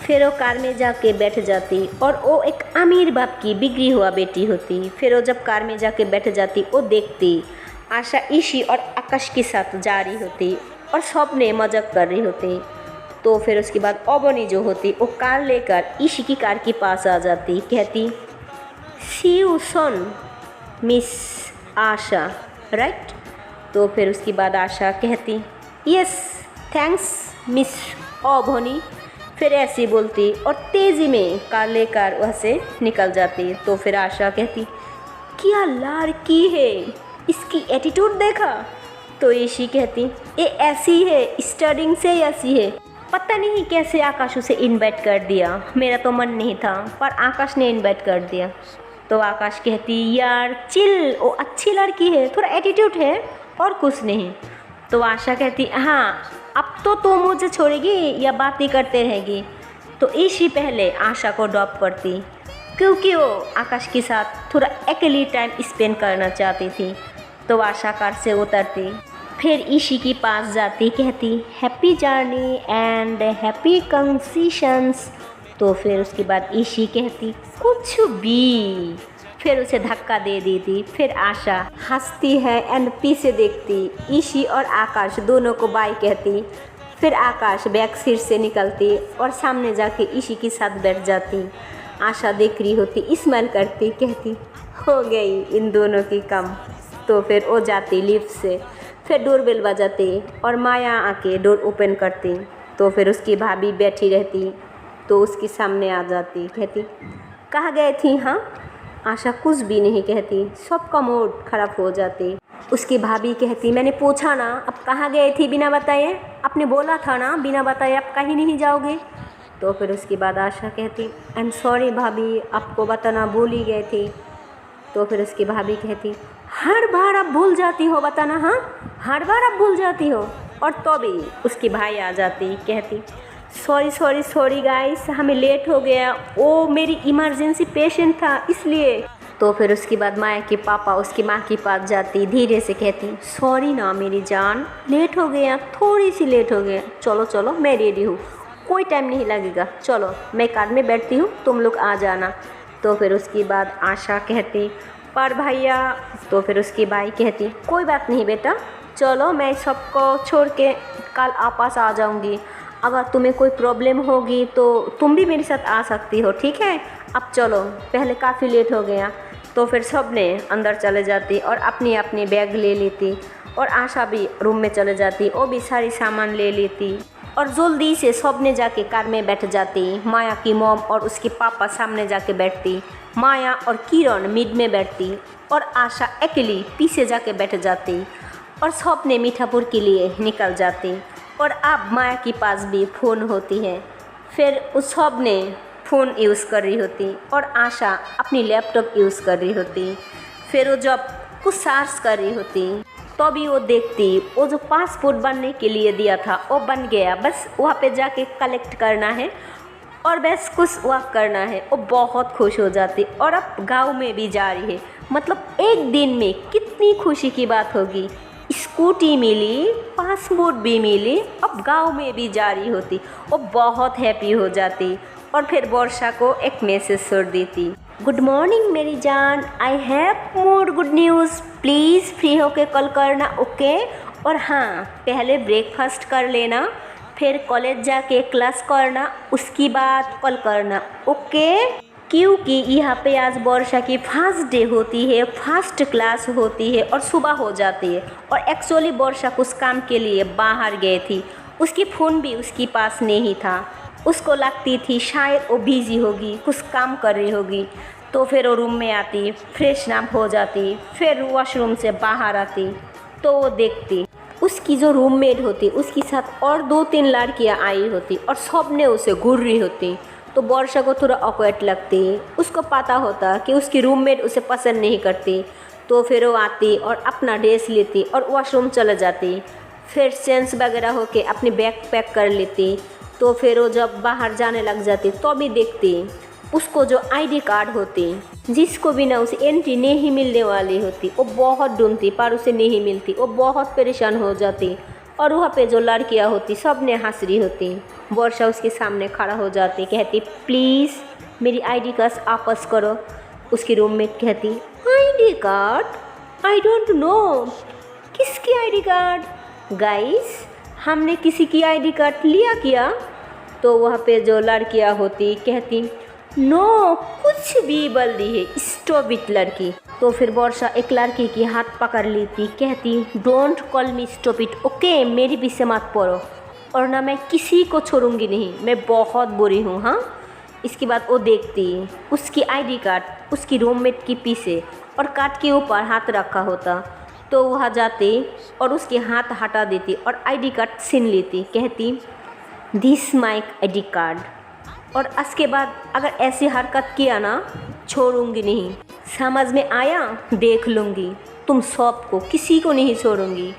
फिर वो कार में जाके बैठ जाती, और वो एक अमीर बाप की बिगड़ी हुआ बेटी होती। फिर वो जब कार में जाके बैठ जाती वो देखती आशा ईशी और आकाश के साथ जा रही होती, और सबने मजाक कर रही होती। तो फिर उसके बाद अबनी जो होती वो कार लेकर ईशी की कार के पास आ जाती, कहती see you soon miss Asha right. तो फिर उसके बाद आशा कहती यस थैंक्स मिस अबनी। फिर ऐसी बोलती और तेज़ी में कार लेकर वहाँ से निकल जाती। तो फिर आशा कहती क्या लड़की है, इसकी एटीट्यूड देखा। तो ईशी कहती ये ऐसी है, स्टार्टिंग से ऐसी है, पता नहीं कैसे आकाश उसे इनवाइट कर दिया, मेरा तो मन नहीं था पर आकाश ने इनवाइट कर दिया। तो आकाश कहती यार चिल, वो अच्छी लड़की है, थोड़ा एटीट्यूड है और कुछ नहीं। तो आशा कहती हाँ अब तो मुझे छोड़ेगी या बातें करते रहेगी। तो ईशी पहले आशा को ड्रॉप करती, क्योंकि वो आकाश के साथ थोड़ा अकेली टाइम स्पेंड करना चाहती थी। तो आशा कार से उतरती, फिर ईशी के पास जाती, कहती हैप्पी जर्नी एंड हैप्पी कंसीशंस। तो फिर उसके बाद ईशी कहती कुछ भी, फिर उसे धक्का दे देती। फिर आशा हंसती है एंड पीछे देखती, ईशी और आकाश दोनों को बाय कहती। फिर आकाश बैक सीट से निकलती और सामने जाके ईशी के साथ बैठ जाती। आशा देख रही होती, स्माइल करती, कहती हो गई इन दोनों की कम। तो फिर वो जाती लिफ्ट से, फिर डोरबेल बजाती और माया आके डोर ओपन करती। तो फिर उसकी भाभी बैठी रहती, तो उसके सामने आ जाती, कहती कहाँ गए थी। हाँ आशा कुछ भी नहीं कहती, सबका मूड खराब हो जाती। उसकी भाभी कहती मैंने पूछा ना अब कहाँ गए थी बिना बताए, आपने बोला था ना बिना बताए आप कहीं नहीं जाओगे। तो फिर उसके बाद आशा कहती आई एम सॉरी भाभी, आपको बताना भूल ही गए थे। तो फिर उसकी भाभी कहती हर बार आप भूल जाती हो बताना, हाँ हर बार आप भूल जाती हो। और तो भी उसकी भाई आ जाती, कहती सॉरी गाइस, हमें लेट हो गया, वो मेरी इमरजेंसी पेशेंट था इसलिए। तो फिर उसके बाद माया के पापा उसकी माँ के पास जाती, धीरे से कहती सॉरी ना मेरी जान, लेट हो गया, थोड़ी सी लेट हो गया, चलो चलो मैं रेडी हूँ, कोई टाइम नहीं लगेगा, चलो मैं कार में बैठती हूँ तुम लोग आ जाना। तो फिर उसके बाद आशा कहती पर भैया। तो फिर उसकी भाई कहती कोई बात नहीं बेटा, चलो मैं सबको छोड़ के कल आपस आ जाऊँगी, अगर तुम्हें कोई प्रॉब्लम होगी तो तुम भी मेरे साथ आ सकती हो, ठीक है अब चलो, पहले काफ़ी लेट हो गया। तो फिर सब ने अंदर चले जाती और अपनी अपनी बैग ले लेती, और आशा भी रूम में चले जाती, वो भी सारी सामान ले लेती, और जल्दी से सब ने जाके कार में बैठ जाती। माया की मॉम और उसके पापा सामने जाके बैठती, माया और किरण मिड में बैठती, और आशा अकेली पीछे जाके बैठ जाती, और सब ने मीठापुर के लिए निकल जाती। और अब माया के पास भी फ़ोन होती है, फिर उस सब ने फ़ोन यूज़ कर रही होती, और आशा अपनी लैपटॉप यूज़ कर रही होती। फिर वो जब कुछ सर्च कर रही होती तो तभी वो देखती वो जो पासपोर्ट बनने के लिए दिया था वो बन गया, बस वहाँ पे जाके कलेक्ट करना है और बस कुछ वॉक करना है। वो बहुत खुश हो जाती और अब गांव में भी जा रही है। मतलब एक दिन में कितनी खुशी की बात होगी, स्कूटी मिली, पासपोर्ट भी मिली, अब गांव में भी जा रही होती। वो बहुत हैप्पी हो जाती और फिर वर्षा को एक मैसेज छोड़ देती, गुड मॉर्निंग मेरी जान, I have more good news, please free होके कॉल करना, ओके। और हाँ, पहले ब्रेकफास्ट कर लेना, फिर कॉलेज जाके क्लास करना, उसकी बाद कॉल करना, ओके। क्योंकि यहाँ पे आज वर्षा की फर्स्ट डे होती है, फर्स्ट क्लास होती है और सुबह हो जाती है। और एक्चुअली वर्षा कुछ काम के लिए बाहर गई थी, उसकी फ़ोन भी उसके पास नहीं था। उसको लगती थी शायद वो बिज़ी होगी, कुछ काम कर रही होगी। तो फिर वो रूम में आती, फ्रेश अप हो जाती, फिर वॉशरूम से बाहर आती तो वो देखती उसकी जो रूममेट होती उसके साथ और 2-3 लड़कियाँ आई होती और सब ने उसे घूर रही होती। तो वर्षा को थोड़ा ऑकवर्ड लगती, उसको पता होता कि उसकी रूममेट उसे पसंद नहीं करती। तो फिर वो आती और अपना ड्रेस लेती और वॉशरूम चले जाती, फिर चेंज वगैरह होके अपनी बैग पैक कर लेती। तो फिर वो जब बाहर जाने लग जाती तो भी देखती उसको जो आईडी कार्ड होती जिसको बिना उसे एंट्री नहीं मिलने वाली होती, वो बहुत ढूंढती पर उसे नहीं मिलती। वो बहुत परेशान हो जाती और वहाँ पे जो लड़कियाँ होती सब ने हंस रही होती। वर्षा उसके सामने खड़ा हो जाती, कहती प्लीज़ मेरी आईडी कार्ड वापस करो। उसकी रूममेट कहती ID card, I don't know, किसकी आईडी कार्ड? गाइस, हमने किसी की आईडी कार्ड लिया क्या? तो वहाँ पे जो लड़कियाँ होती कहती नो, कुछ भी बोल रही है, स्टॉप इट लड़की। तो फिर वर्षा एक लड़की की हाथ पकड़ लेती, कहती don't call me stop it, okay, मेरे पीछे मत पड़ो और ना मैं किसी को छोड़ूंगी नहीं, मैं बहुत बुरी हूँ। हाँ, इसके बाद वो देखती उसकी आईडी कार्ड उसकी रूममेट के पीछे और कार्ड के ऊपर हाथ रखा होता। तो वहाँ जाती और उसके हाथ हटा देती और आईडी कार्ड छीन लेती, कहती दिस माई आईडी कार्ड, और उसके बाद अगर ऐसी हरकत किया ना छोड़ूंगी नहीं, समझ में आया? देख लूँगी तुम सबको, किसी को नहीं छोड़ूंगी।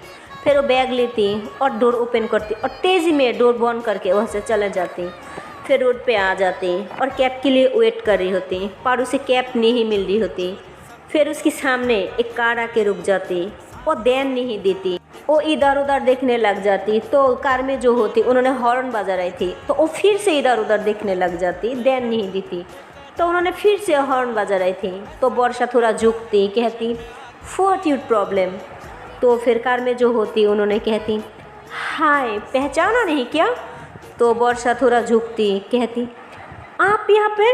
फिर वो बैग लेती और डोर ओपन करती और तेज़ी में डोर बंद करके वहाँ से चले जाती। फिर रोड पे आ जाती और कैब के लिए वेट कर रही होती पर उसे कैब नहीं मिल रही होती। फिर उसके सामने एक कार आके रुक जाती, वो ध्यान नहीं देती, वो इधर उधर देखने लग जाती। तो कार में जो होती उन्होंने हॉर्न बजा रही थी तो वो फिर से इधर उधर देखने लग जाती, ध्यान नहीं देती। तो उन्होंने फिर से हॉर्न बजा रही थी। तो वर्षा थोड़ा झुकती, कहती व्हाट योर प्रॉब्लम? तो फिर कार में जो होती उन्होंने कहती हाय, पहचाना नहीं क्या? तो वर्षा थोड़ा झुकती, कहती आप यहाँ पे?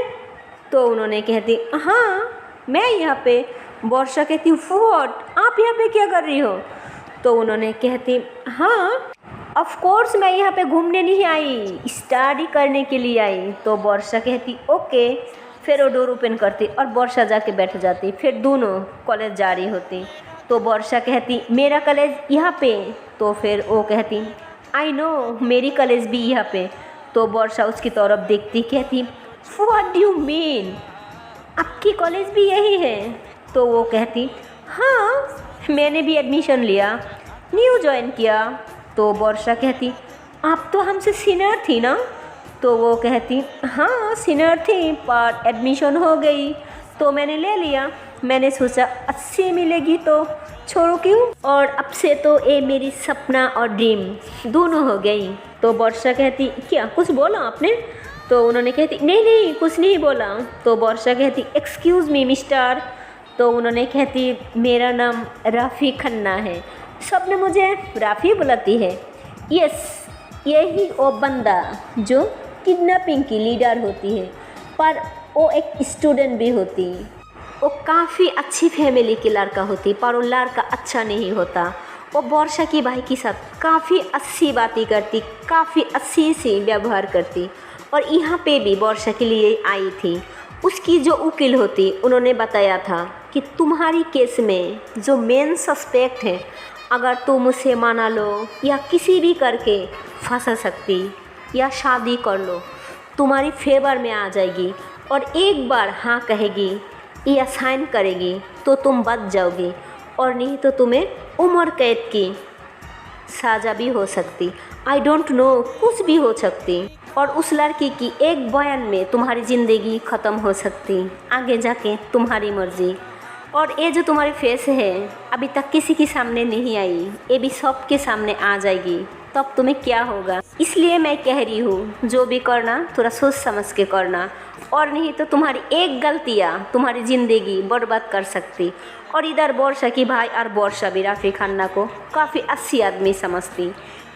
तो उन्होंने कहती हाँ मैं यहाँ पे। वर्षा कहती व्हाट, आप यहाँ पे क्या कर रही हो? तो उन्होंने कहती हाँ ऑफ कोर्स मैं यहाँ पे घूमने नहीं आई, स्टडी करने के लिए आई। तो वर्षा कहती ओके। फिर वो डोर ओपन करती और वर्षा जाके बैठ जाती। फिर दोनों कॉलेज जा रही होती। तो वर्षा कहती मेरा कॉलेज यहाँ पे। तो फिर वो कहती आई नो, मेरी कॉलेज भी यहाँ पे। तो वर्षा उसकी तरफ देखती, कहती व्हाट डू यू मीन, आपकी कॉलेज भी यही है? तो वो कहती हाँ मैंने भी एडमिशन लिया, न्यू ज्वाइन किया। तो वर्षा कहती आप तो हमसे सीनियर थी ना? तो वो कहती हाँ सीनियर थी पर एडमिशन हो गई तो मैंने ले लिया, मैंने सोचा अच्छी मिलेगी तो छोड़ो क्यों, और अब से तो ये मेरी सपना और ड्रीम दोनों हो गई। तो वर्षा कहती क्या कुछ बोला आपने? तो उन्होंने कहती नहीं नहीं कुछ नहीं बोला। तो वर्षा कहती एक्सक्यूज़ मी मिस्टर। तो उन्होंने कहती मेरा नाम राफ़ी खन्ना है, सब ने मुझे राफ़ी बुलाती है। यस, यही वो बंदा जो किडनैपिंग की लीडर होती है पर वो एक स्टूडेंट भी होती। वो काफ़ी अच्छी फैमिली की लड़का होती पर वो लड़का अच्छा नहीं होता। वो वर्षा की भाई के साथ काफ़ी अच्छी बातें करती, काफ़ी अच्छी सी व्यवहार करती। और यहाँ पे भी वर्षा के लिए आई थी। उसकी जो वकील होती उन्होंने बताया था कि तुम्हारी केस में जो मेन सस्पेक्ट है अगर तुम उसे माना लो या किसी भी करके फंसा सकती या शादी कर लो तुम्हारी फेवर में आ जाएगी, और एक बार हाँ कहेगी या साइन करेगी तो तुम बच जाओगी। और नहीं तो तुम्हें उम्र कैद की सजा भी हो सकती। आई डोंट नो, कुछ भी हो सकती। और उस लड़की की एक बयान में तुम्हारी ज़िंदगी ख़त्म हो सकती, आगे जाके तुम्हारी मर्ज़ी। और ये जो तुम्हारी फेस है अभी तक किसी के सामने नहीं आई, ये भी सबके सामने आ जाएगी, तब तुम्हें क्या होगा। इसलिए मैं कह रही हूँ जो भी करना थोड़ा सोच समझ के करना, और नहीं तो तुम्हारी एक गलतियाँ तुम्हारी ज़िंदगी बर्बाद कर सकती। और इधर वर्षा की भाई और वर्षा भी राफी खन्ना को काफ़ी अच्छी आदमी समझती,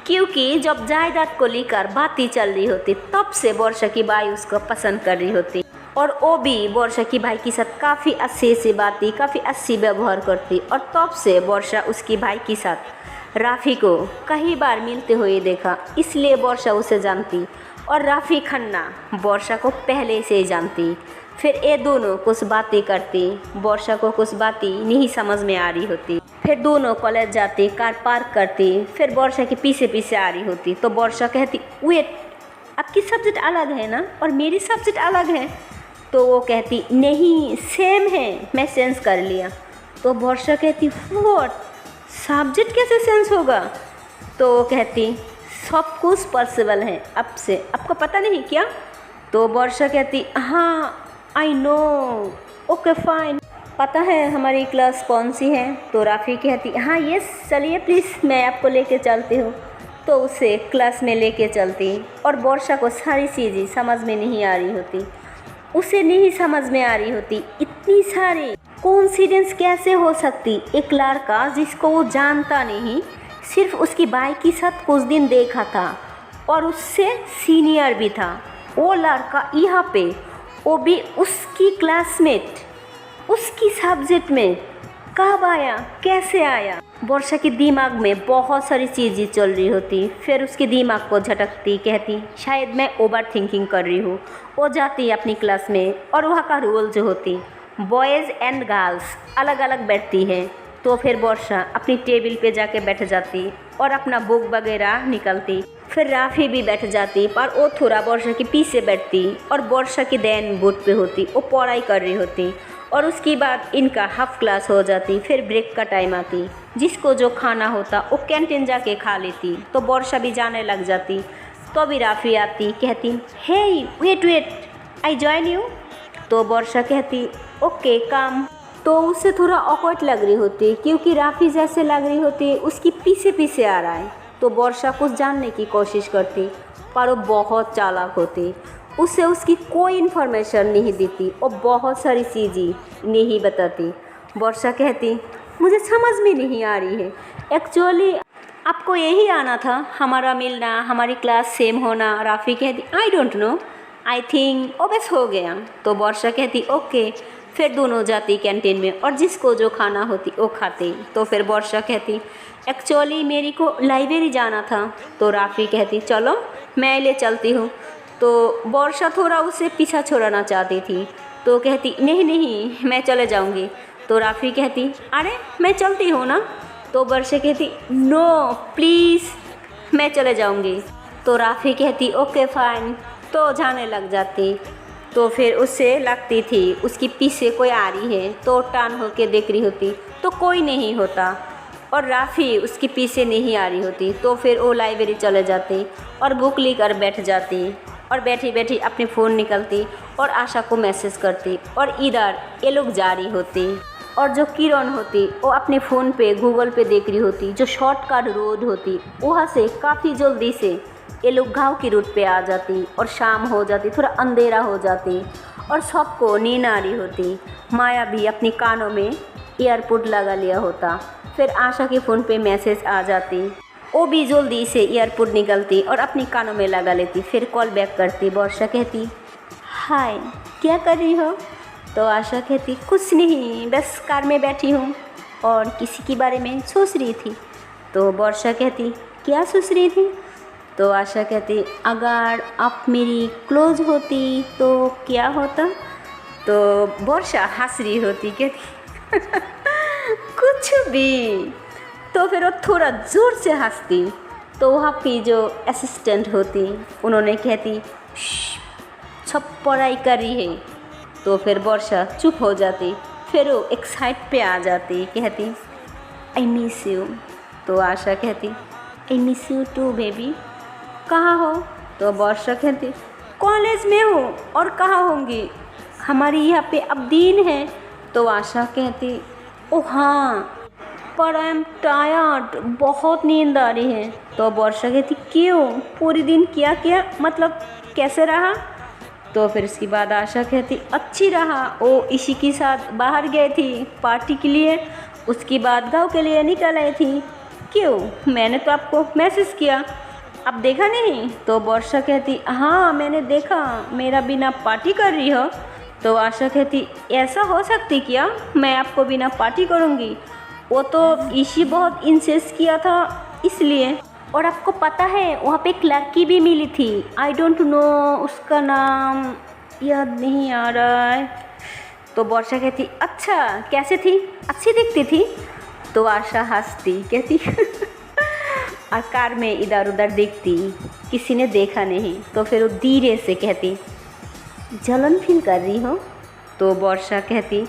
क्योंकि जब जायदाद को लेकर बातें चल रही होती तब से वर्षा की भाई उसको पसंद कर रही होती, और वो भी वर्षा की भाई के साथ काफ़ी अच्छी सी बातें, काफ़ी अच्छी व्यवहार करती। और तब से वर्षा उसकी भाई के साथ राफी को कई बार मिलते हुए देखा, इसलिए वर्षा उसे जानती। और राफी खन्ना वर्षा को पहले से ही जानती। फिर ये दोनों कुछ बातें करती, वर्षा को कुछ बातें नहीं समझ में आ रही होती। फिर दोनों कॉलेज जाती, कार पार्क करती, फिर वर्षा के पीछे पीछे आ रही होती। तो वर्षा कहती वेट, आपकी सब्जेक्ट अलग है ना और मेरी सब्जेक्ट अलग है। तो वो कहती नहीं सेम है, मैं सेंस कर लिया। तो वर्षा कहती व्हाट, सब्जेक्ट कैसे सेंस होगा। तो वो कहती सब कुछ पॉसिबल है अब से, आपको पता नहीं क्या। तो वर्षा कहती हाँ आई नो, ओके फाइन, पता है हमारी क्लास कौन सी है। तो राफी कहती हाँ यस, चलिए प्लीज़ मैं आपको लेके चलती हूँ। तो उसे क्लास में लेके चलती, और वर्षा को सारी चीज़ें समझ में नहीं आ रही होती, उसे नहीं समझ में आ रही होती इतनी सारी कोइंसिडेंस कैसे हो सकती। एक लड़का जिसको वो जानता नहीं, सिर्फ उसकी बाइक के साथ कुछ दिन देखा था और उससे सीनियर भी था, वो लड़का यहाँ पे, वो भी उसकी क्लासमेट, उसकी सब्जेक्ट में कब आया, कैसे आया। वर्षा के दिमाग में बहुत सारी चीज़ें चल रही होती। फिर उसके दिमाग को झटकती, कहती शायद मैं ओवर थिंकिंग कर रही हूँ। वो जाती अपनी क्लास में, और वहाँ का रूल जो होती बॉयज़ एंड गर्ल्स अलग अलग बैठती है। तो फिर वर्षा अपनी टेबल पे जाके बैठ जाती और अपना बुक वगैरह निकलती। फिर राफी भी बैठ जाती, पर वो थोड़ा वर्षा के पीछे बैठती, और वर्षा की दैन बोर्ड पे होती, वो पढ़ाई कर रही होती। और उसके बाद इनका हाफ क्लास हो जाती, फिर ब्रेक का टाइम आती, जिसको जो खाना होता वो कैंटीन जाके खा लेती। तो वर्षा भी जाने लग जाती। तो भी राफी आती, कहती hey wait wait, I join you. तो वर्षा कहती ओके कम। तो उसे थोड़ा ऑकवर्ड लग रही होती, क्योंकि राफी जैसे लग रही होती उसकी पीछे पीछे आ रहा है। तो वर्षा कुछ जानने की कोशिश करती, पर वो बहुत चालाक होती, उसे उसकी कोई इन्फॉर्मेशन नहीं देती और बहुत सारी चीज़ें नहीं बताती। वर्षा कहती मुझे समझ में नहीं आ रही है, एक्चुअली आपको यही आना था, हमारा मिलना, हमारी क्लास सेम होना। राफी कहती I don't know, I think वो बस हो गया। तो वर्षा कहती ओके। फिर दोनों जाती कैंटीन में, और जिसको जो खाना होती वो खाती। तो फिर वर्षा कहती एक्चुअली मेरी को लाइब्रेरी जाना था। तो राफी कहती चलो मैं ले चलती हूँ। तो वर्षा थोड़ा उसे पीछा छोड़ना चाहती थी, तो कहती नहीं नहीं मैं चले जाऊँगी। तो राफी कहती अरे मैं चलती हूँ ना। तो वर्षा कहती नो प्लीज़ मैं चले जाऊँगी। तो राफी कहती ओके फाइन, तो जाने लग जाती। तो फिर उससे लगती थी उसकी पीछे कोई आ रही है, तो टर्न होके देख रही होती तो कोई नहीं होता, और राफी उसके पीछे नहीं आ रही होती। तो फिर वो लाइब्रेरी चले जाती और बुक लेकर बैठ जाती, और बैठी बैठी अपनी फ़ोन निकलती और आशा को मैसेज करती। और इधर ये लोग जा रही होती, और जो किरण होती वो अपने फ़ोन पे गूगल पे देख रही होती, जो शॉर्टकट रोड होती वहाँ से काफ़ी जल्दी से ये लोग गाँव की रूट पे आ जाती, और शाम हो जाती, थोड़ा अंधेरा हो जाती, और सबको नींद आ रही होती। माया भी अपने कानों में ईयरपोड लगा लिया होता। फिर आशा के फ़ोन पे मैसेज आ जाती, वो भी जल्दी से ईयरपोड निकलती और अपने कानों में लगा लेती। फिर कॉल बैक करती। वर्षा कहती हाय क्या कर रही हो। तो आशा कहती कुछ नहीं, बस कार में बैठी हूँ और किसी के बारे में सोच रही थी। तो वर्षा कहती क्या सोच रही थी। तो आशा कहती अगर आप मेरी क्लोज होती तो क्या होता। तो वर्षा हंस रही होती, कहती कुछ भी। तो फिर वो थोड़ा ज़ोर से हंसती। तो वहाँ की जो असिस्टेंट होती उन्होंने कहती सब पढ़ाई कर रही है। तो फिर वर्षा चुप हो जाती। फिर वो एक साइड पे आ जाती, कहती आई मिस यू। तो आशा कहती I miss you too baby. कहाँ हो? तो वर्षा कहती कॉलेज में हूँ और कहाँ होंगी, हमारी यहाँ पे अब दिन है। तो आशा कहती ओ हाँ, पर आई एम टायर्ड, बहुत नींद आ रही है। तो वर्षा कहती क्यों, पूरी दिन क्या किया, मतलब कैसे रहा? तो फिर इसके बाद आशा कहती अच्छी रहा, ओ इसी के साथ बाहर गई थी पार्टी के लिए, उसके बाद गाँव के लिए निकल आई थी। क्यों, मैंने तो आपको मैसेज किया, अब देखा नहीं? तो वर्षा कहती हाँ मैंने देखा, मेरा बिना पार्टी कर रही हो। तो आशा कहती ऐसा हो सकती क्या, मैं आपको बिना पार्टी करूँगी, वो तो इसी बहुत इंसिस्ट किया था इसलिए। और आपको पता है वहाँ पे एक लड़की भी मिली थी, आई डोंट नो उसका नाम याद नहीं आ रहा है। तो वर्षा कहती अच्छा कैसे थी, अच्छी दिखती थी? तो आशा हंसती कहती और कार में इधर उधर देखती, किसी ने देखा नहीं। तो फिर वो धीरे से कहती जलन फील कर रही हो? तो वर्षा कहती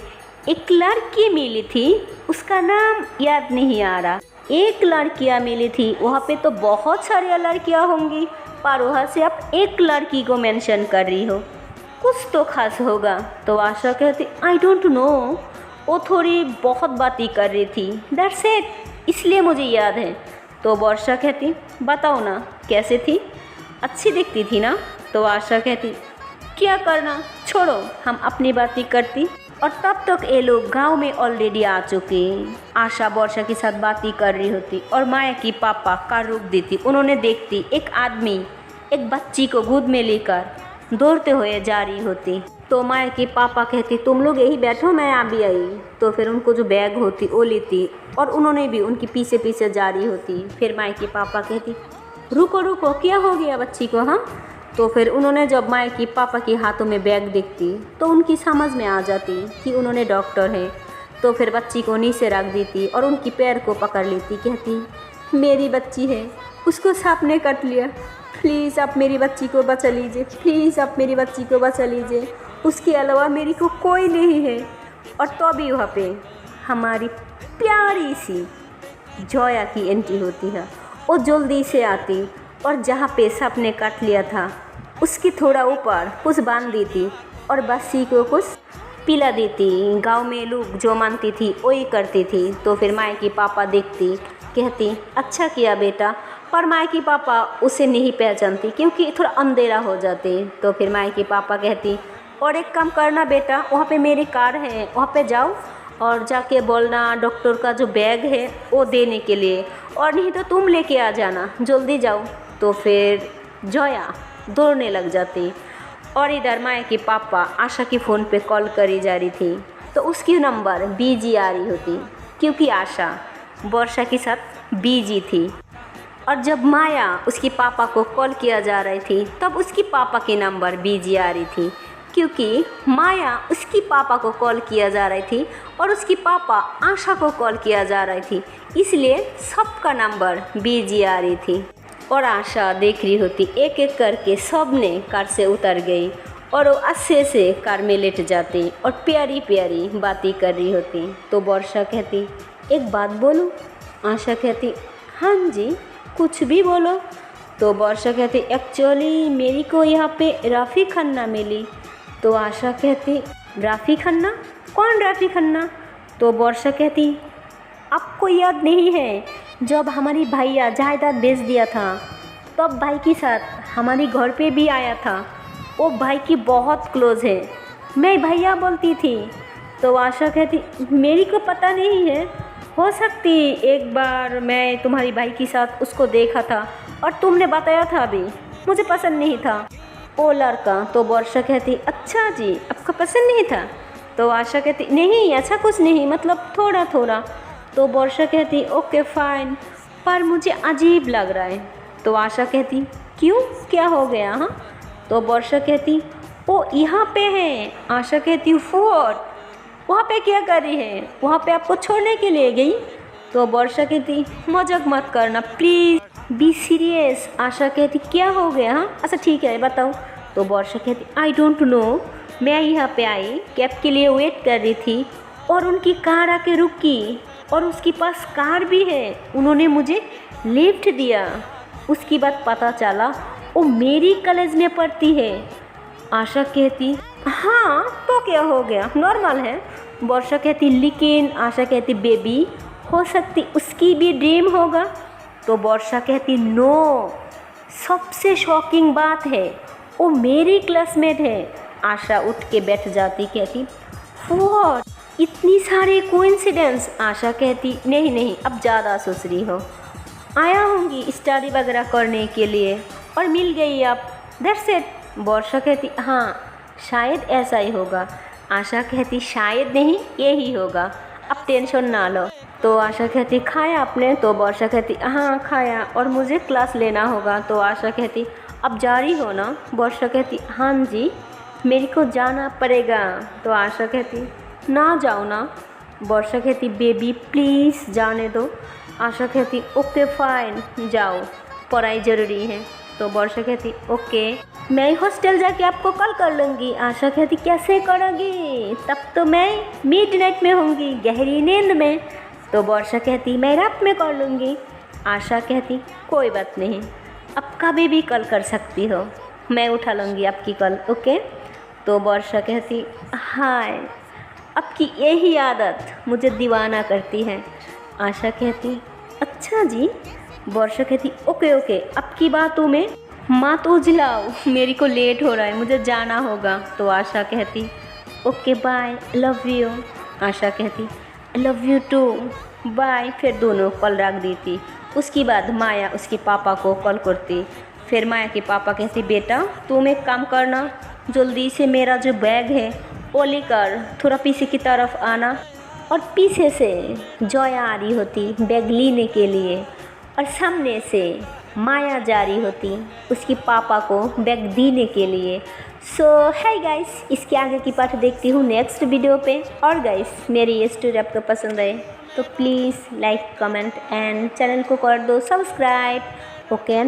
एक लड़की मिली थी, उसका नाम याद नहीं आ रहा, एक लड़कियाँ मिली थी, वहाँ पे तो बहुत सारी लड़कियाँ होंगी, पर वहाँ से आप एक लड़की को मेंशन कर रही हो, कुछ तो खास होगा। तो आशा कहती आई डोंट नो, वो थोड़ी बहुत बातें कर रही थी, दैट्स इट, इसलिए मुझे याद है। तो वर्षा कहती बताओ ना कैसे थी, अच्छी दिखती थी ना? तो आशा कहती क्या करना, छोड़ो हम अपनी बातें करती। और तब तक ये लोग गांव में ऑलरेडी आ चुके। आशा वर्षा के साथ बातें कर रही होती और माया की पापा कार रोक देती। उन्होंने देखती एक आदमी एक बच्ची को गोद में लेकर दौड़ते हुए जा रही होती। तो माया के पापा कहते तुम लोग यही बैठो, मैं आ भी आई। तो फिर उनको जो बैग होती वो लेती और उन्होंने भी उनके पीछे पीछे जा रही होती। फिर माया के पापा कहती रुको रुको, क्या हो गया बच्ची को? हाँ। तो फिर उन्होंने जब माया की पापा के हाथों में बैग देखती तो उनकी समझ में आ जाती कि उन्होंने डॉक्टर है। तो फिर बच्ची को नीचे रख देती और उनकी पैर को पकड़ लेती, कहती मेरी बच्ची है, उसको सांप ने काट लिया, प्लीज़ आप मेरी बच्ची को बचा लीजिए, प्लीज़ आप मेरी बच्ची को बचा लीजिए, उसके अलावा मेरी को कोई नहीं है। और तो अभी वहाँ पे हमारी प्यारी सी जोया की एंट्री होती है। वो जल्दी से आती और जहाँ पे सांप ने काट लिया था उसकी थोड़ा ऊपर कुछ बांध देती और बच्ची को कुछ पिला देती। गांव में लोग जो मानती थी वही करती थी। तो फिर माया की पापा देखती, कहती अच्छा किया बेटा, पर माया की पापा उसे नहीं पहचानती क्योंकि थोड़ा अंधेरा हो जाते। तो फिर माया की पापा कहती और एक काम करना बेटा, वहाँ पे मेरी कार है, वहाँ पे जाओ और जाके बोलना डॉक्टर का जो बैग है वो देने के लिए, और नहीं तो तुम लेके आ जाना, जल्दी जाओ। तो फिर जोया दौड़ने लग जाती और इधर माया के पापा आशा के फ़ोन पे कॉल करी जा रही थी तो उसकी नंबर बिजी आ रही होती क्योंकि आशा वर्षा के साथ बिजी थी। और जब माया उसके पापा को कॉल किया जा रही थी तब उसकी पापा की नंबर बिजी आ रही थी क्योंकि माया उसकी पापा को कॉल किया जा रही थी और उसकी पापा आशा को कॉल किया जा रही थी, इसलिए सबका नंबर बिजी आ रही थी। और आशा देख रही होती एक एक करके सब ने कार से उतर गई और वो अच्छे से कार में लेट जाती और प्यारी प्यारी बातें कर रही होती। तो वर्षा कहती एक बात बोलूं? आशा कहती हाँ जी कुछ भी बोलो। तो वर्षा कहती एक्चुअली मेरी को यहाँ पे राफ़ी खन्ना मिली। तो आशा कहती राफ़ी खन्ना? कौन राफ़ी खन्ना? तो वर्षा कहती आपको याद नहीं है जब हमारी भैया जायदाद बेच दिया था तब भाई के साथ हमारी घर पे भी आया था, वो भाई की बहुत क्लोज है, मैं भैया बोलती थी। तो आशा कहती मेरी को पता नहीं है, हो सकती एक बार मैं तुम्हारी भाई के साथ उसको देखा था और तुमने बताया था अभी, मुझे पसंद नहीं था वो लड़का। तो वर्षा कहती अच्छा जी आपको पसंद नहीं था? तो आशा कहती नहीं ऐसा कुछ नहीं, मतलब थोड़ा थोड़ा। तो वर्षा कहती ओके फाइन, पर मुझे अजीब लग रहा है। तो आशा कहती क्यों, क्या हो गया? हाँ। तो वर्षा कहती वो यहाँ पे है। आशा कहती व्हाट, वहाँ पे क्या कर रही है? वहाँ पे आपको छोड़ने के लिए गई? तो वर्षा कहती मजाक मत करना प्लीज़, बी सीरियस। आशा कहती क्या हो गया? हाँ अच्छा ठीक है बताओ। तो वर्षा कहती आई डोंट नो, मैं यहाँ पे आई कैब के लिए वेट कर रही थी और उनकी कार आके रुकी और उसके पास कार भी है, उन्होंने मुझे लिफ्ट दिया। उसके बाद पता चला वो मेरी कॉलेज में पढ़ती है। आशा कहती हाँ तो क्या हो गया, नॉर्मल है। वर्षा कहती लेकिन आशा कहती बेबी हो सकती उसकी भी ड्रीम होगा। तो वर्षा कहती नो, सबसे शॉकिंग बात है वो मेरी क्लासमेट है। आशा उठ के बैठ जाती, कहती व्हाट, इतनी सारे कोइंसिडेंस। आशा कहती नहीं नहीं अब ज़्यादा सोच रही हो, आया होंगी स्टडी वगैरह करने के लिए और मिल गई आप, दैट्स इट। वर्षा कहती हाँ शायद ऐसा ही होगा। आशा कहती शायद नहीं यही होगा, अब टेंशन ना लो। तो आशा कहती खाया आपने? तो वर्षा कहती हाँ खाया और मुझे क्लास लेना होगा। तो आशा कहती अब जा रही हो ना? वर्षा कहती हाँ जी मेरे को जाना पड़ेगा। तो आशा कहती ना जाओ ना। वर्षा कहती बेबी प्लीज़ जाने दो। आशा कहती ओके फाइन जाओ, पढ़ाई ज़रूरी है। तो वर्षा कहती ओके मैं हॉस्टल जाके आपको कॉल कर लूँगी। आशा कहती कैसे करोगी, तब तो मैं मिडनाइट में होंगी, गहरी नींद में। तो वर्षा कहती मैं रात में कर लूँगी। आशा कहती कोई बात नहीं, अब कभी भी कॉल कर सकती हो, मैं उठा लूँगी आपकी कॉल, ओके। तो वर्षा कहती हाय आपकी यही आदत मुझे दीवाना करती है। आशा कहती अच्छा जी। वर्षा कहती ओके ओके आपकी बातों में मत उजलाओ, मेरे को लेट हो रहा है, मुझे जाना होगा। तो आशा कहती ओके बाय लव यू। आशा कहती लव यू टू बाय। फिर दोनों कॉल रख दी थी। उसके बाद माया उसके पापा को कॉल करती। फिर माया के पापा कहते बेटा तुम एक काम करना, जल्दी से मेरा जो बैग है वो लेकर थोड़ा पीछे की तरफ आना। और पीछे से जया आ रही होती बैग लेने के लिए और सामने से माया जा रही होती उसके पापा को बैग देने के लिए। सो है गाइस, इसके आगे की पार्ट देखती हूँ नेक्स्ट वीडियो पे। और गाइस मेरी ये स्टोरी आपको पसंद आए तो please like comment and channel को कर दो सब्सक्राइब, ओके।